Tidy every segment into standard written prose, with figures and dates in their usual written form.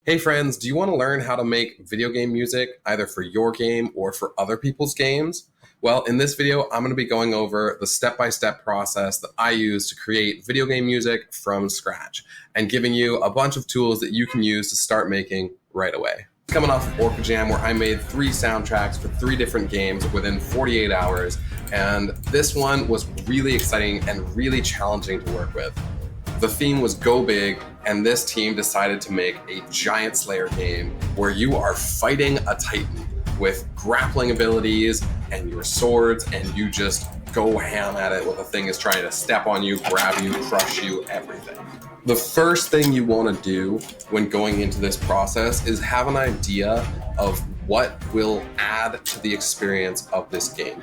Hey friends, do you want to learn how to make video game music either for your game or for other people's games? Well, in this video, I'm going to be going over the step-by-step process that I use to create video game music from scratch and giving you a bunch of tools that you can use to start making right away. Coming off of Orca Jam, where I made 3 soundtracks for 3 different games within 48 hours, and this one was really exciting and really challenging to work with. The theme was go big, and this team decided to make a giant Slayer game where you are fighting a Titan with grappling abilities and your swords, and you just go ham at it while the thing is trying to step on you, grab you, crush you, everything. The first thing you want to do when going into this process is have an idea of what will add to the experience of this game.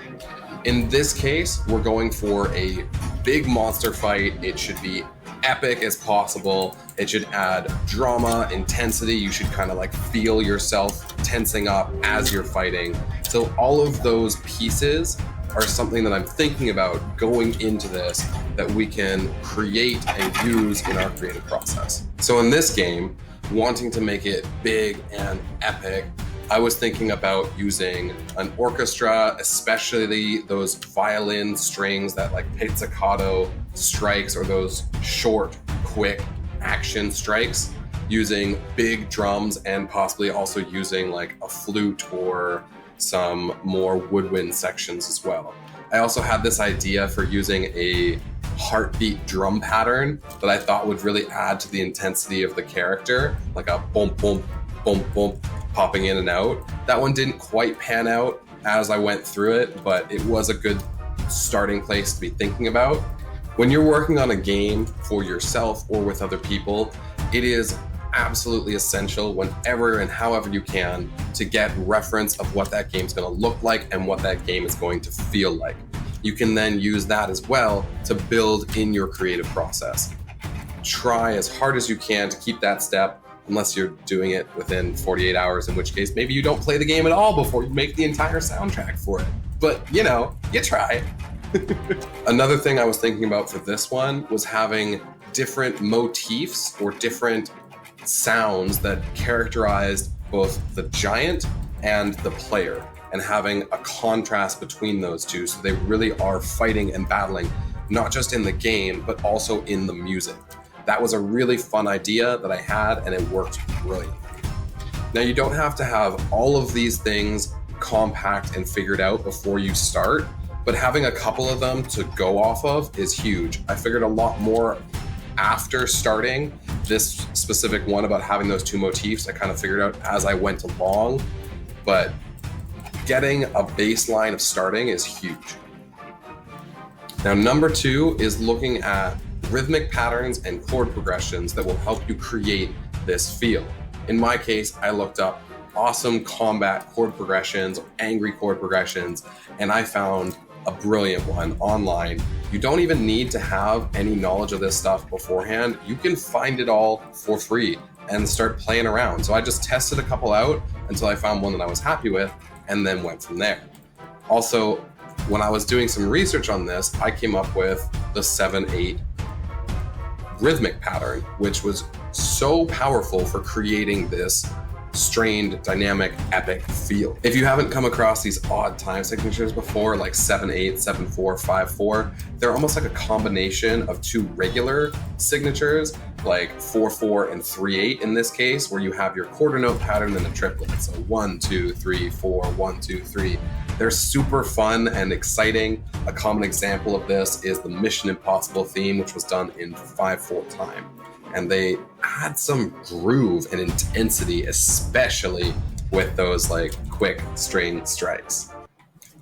In this case, we're going for a big monster fight. It should be epic as possible. It should add drama, intensity. You should kind of like feel yourself tensing up as you're fighting. So all of those pieces are something that I'm thinking about going into this that we can create and use in our creative process. So in this game, wanting to make it big and epic, I was thinking about using an orchestra, especially those violin strings that like pizzicato strikes or those short, quick action strikes, using big drums and possibly also using like a flute or some more woodwind sections as well. I also had this idea for using a heartbeat drum pattern that I thought would really add to the intensity of the character, like a boom, boom, boom, boom, popping in and out. That one didn't quite pan out as I went through it, but it was a good starting place to be thinking about. When you're working on a game for yourself or with other people, it is absolutely essential whenever and however you can to get reference of what that game's going to look like and what that game is going to feel like. You can then use that as well to build in your creative process. Try as hard as you can to keep that step, unless you're doing it within 48 hours, in which case maybe you don't play the game at all before you make the entire soundtrack for it. But, you try. Another thing I was thinking about for this one was having different motifs or different sounds that characterized both the giant and the player, and having a contrast between those two so they really are fighting and battling, not just in the game, but also in the music. That was a really fun idea that I had, and it worked brilliantly. Now, you don't have to have all of these things compact and figured out before you start, but having a couple of them to go off of is huge. I figured a lot more after starting this specific one about having those 2 motifs. I kind of figured out as I went along, but getting a baseline of starting is huge. Now, number 2 is looking at rhythmic patterns and chord progressions that will help you create this feel. In my case, I looked up awesome combat chord progressions, angry chord progressions, and I found a brilliant one online. You don't even need to have any knowledge of this stuff beforehand. You can find it all for free and start playing around. So I just tested a couple out until I found one that I was happy with and then went from there. Also, when I was doing some research on this, I came up with the 7/8 rhythmic pattern, which was so powerful for creating this strained, dynamic, epic feel. If you haven't come across these odd time signatures before, like 7/8, 7/4, 5/4, they're almost like a combination of 2 regular signatures, like 4/4 and 3/8 in this case, where you have your quarter note pattern and a triplet. So 1, 2, 3, 4, 1, 2, 3. They're super fun and exciting. A common example of this is the Mission Impossible theme, which was done in 5/4 time. And they add some groove and intensity, especially with those like quick string strikes.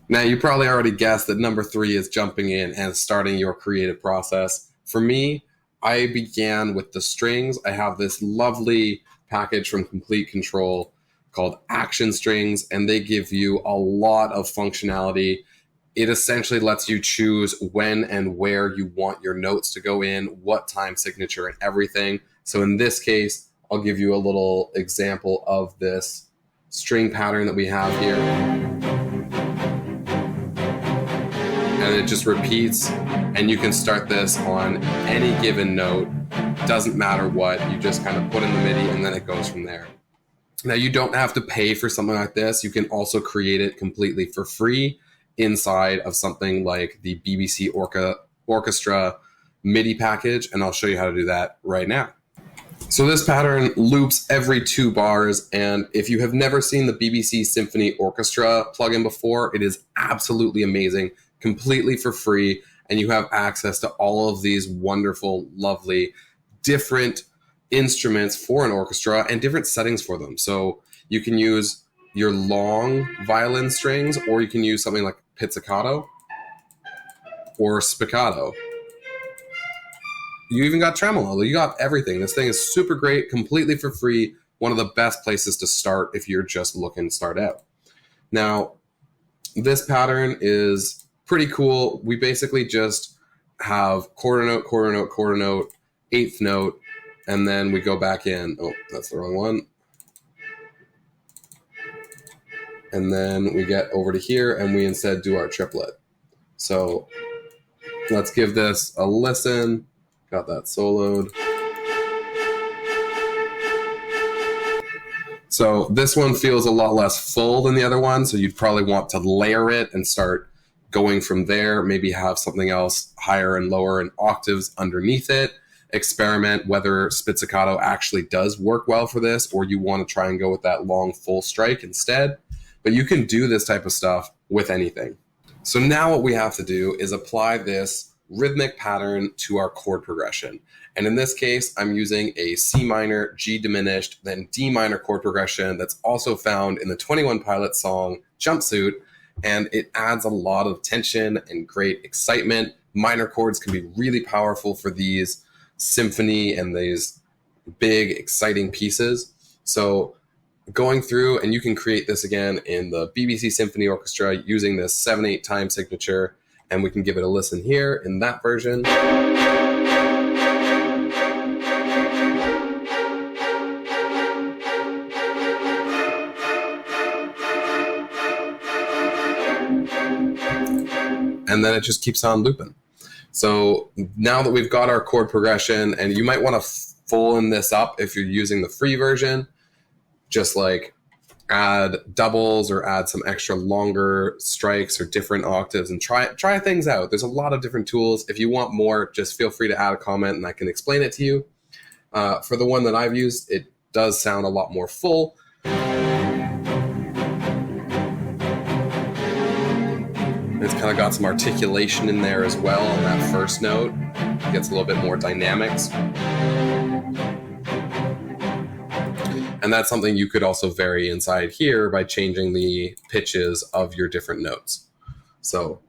Now, you probably already guessed that number 3 is jumping in and starting your creative process. For me, I began with the strings. I have this lovely package from Komplete Kontrol called Action Strings, and they give you a lot of functionality. It essentially lets you choose when and where you want your notes to go in, what time signature and everything. So in this case, I'll give you a little example of this string pattern that we have here. And it just repeats, and you can start this on any given note Doesn't matter what, you just kind of put in the MIDI and then it goes from there. Now, you don't have to pay for something like this. You can also create it completely for free inside of something like the BBC Orchestra MIDI package, and I'll show you how to do that right now. So this pattern loops every 2 bars, and if you have never seen the BBC Symphony Orchestra plugin before, it is absolutely amazing, completely for free, and you have access to all of these wonderful, lovely, different instruments for an orchestra and different settings for them. So you can use your long violin strings, or you can use something like pizzicato or spiccato. You even got tremolo. You got everything. This thing is super great, completely for free. One of the best places to start if you're just looking to start out. Now, this pattern is pretty cool. We basically just have quarter note, quarter note, quarter note, eighth note, and then we go back in. Oh, that's the wrong one. And then we get over to here and we instead do our triplet. So let's give this a listen. Got that soloed. So this one feels a lot less full than the other one, so you'd probably want to layer it and start going from there. Maybe have something else higher and lower in octaves underneath it. Experiment whether spizzicato actually does work well for this, or you want to try and go with that long full strike instead. But you can do this type of stuff with anything. So now what we have to do is apply this rhythmic pattern to our chord progression. And in this case, I'm using a C minor, G diminished, then D minor chord progression that's also found in the 21 Pilots song Jumpsuit. And it adds a lot of tension and great excitement. Minor chords can be really powerful for these symphony and these big, exciting pieces. So going through, and you can create this again in the BBC Symphony Orchestra using this 7/8 time signature. And we can give it a listen here in that version. And then it just keeps on looping. So now that we've got our chord progression, and you might want to full in this up if you're using the free version, just like add doubles or add some extra longer strikes or different octaves and try things out. There's a lot of different tools. If you want more, just feel free to add a comment and I can explain it to you. For the one that I've used, it does sound a lot more full. It's kind of got some articulation in there as well on that first note. It gets a little bit more dynamics. And that's something you could also vary inside here by changing the pitches of your different notes. So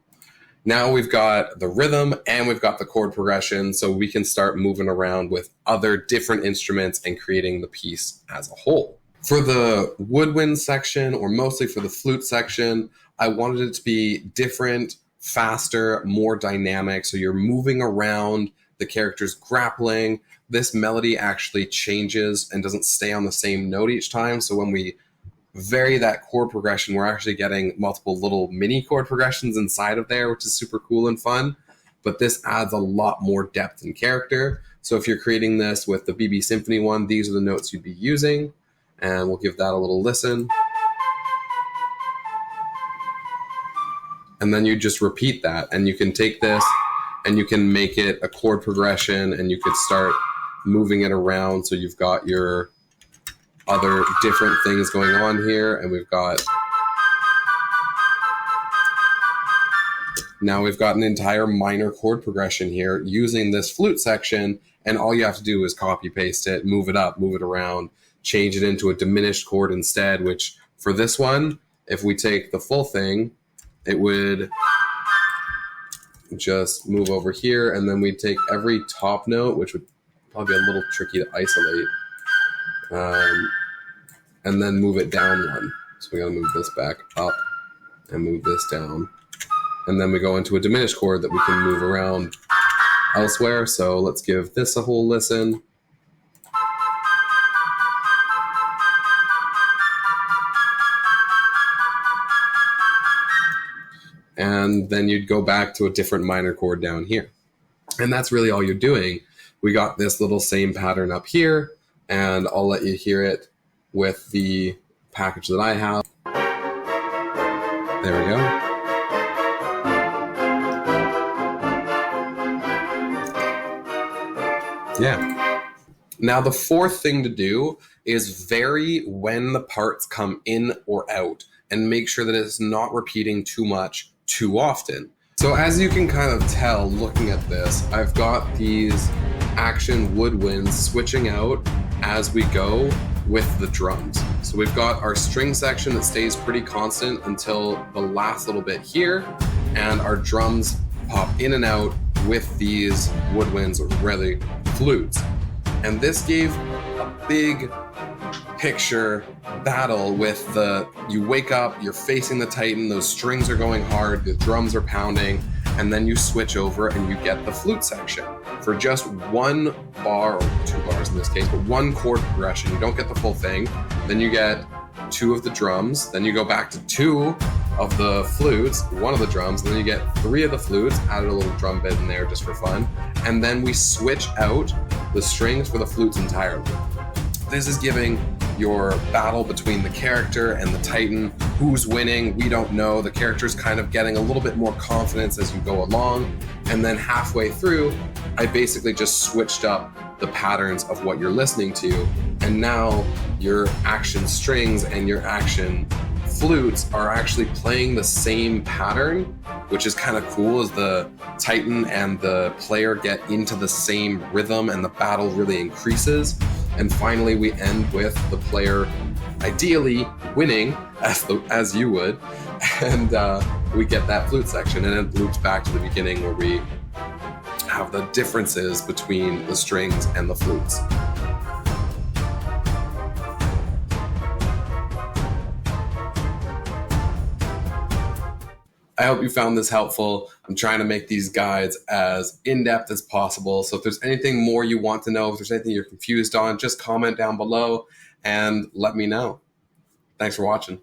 now we've got the rhythm and we've got the chord progression, so we can start moving around with other different instruments and creating the piece as a whole. For the woodwind section, or mostly for the flute section, I wanted it to be different, faster, more dynamic, so you're moving around, the character's grappling. This melody actually changes and doesn't stay on the same note each time. So when we vary that chord progression, we're actually getting multiple little mini chord progressions inside of there, which is super cool and fun. But this adds a lot more depth and character. So if you're creating this with the BB Symphony one, these are the notes you'd be using. And we'll give that a little listen. And then you just repeat that. And you can take this and you can make it a chord progression, and you could start moving it around so you've got your other different things going on here. And we've got now we've got an entire minor chord progression here using this flute section, and all you have to do is copy paste it, move it up, move it around, change it into a diminished chord instead, which for this one, if we take the full thing, it would just move over here, and then we'd take every top note, which would probably be a little tricky to isolate, and then move it down one. So we gotta move this back up and move this down. And then we go into a diminished chord that we can move around elsewhere. So let's give this a whole listen. And then you'd go back to a different minor chord down here. And that's really all you're doing. we got this little same pattern up here, and I'll let you hear it with the package that I have. There we go. Yeah. Now the fourth thing to do is vary when the parts come in or out and make sure that it's not repeating too much too often. So as you can kind of tell looking at this, I've got these action woodwinds switching out as we go with the drums. So we've got our string section that stays pretty constant until the last little bit here, and our drums pop in and out with these woodwinds, or really flutes. And this gave a big picture battle with you wake up, you're facing the Titan, those strings are going hard, the drums are pounding, and then you switch over and you get the flute section for just one bar, or 2 bars in this case, but one chord progression. You don't get the full thing. Then you get 2 of the drums, then you go back to 2 of the flutes, 1 of the drums, and then you get 3 of the flutes, added a little drum bit in there just for fun, and then we switch out the strings for the flutes entirely. This is giving your battle between the character and the Titan. Who's winning? We don't know. The character's kind of getting a little bit more confidence as you go along. And then halfway through, I basically just switched up the patterns of what you're listening to. And now your action strings and your action flutes are actually playing the same pattern, which is kind of cool as the Titan and the player get into the same rhythm and the battle really increases. And finally, we end with the player ideally winning, as you would, and we get that flute section, and it loops back to the beginning where we have the differences between the strings and the flutes. I hope you found this helpful. I'm trying to make these guides as in-depth as possible. So if there's anything more you want to know, if there's anything you're confused on, just comment down below and let me know. Thanks for watching.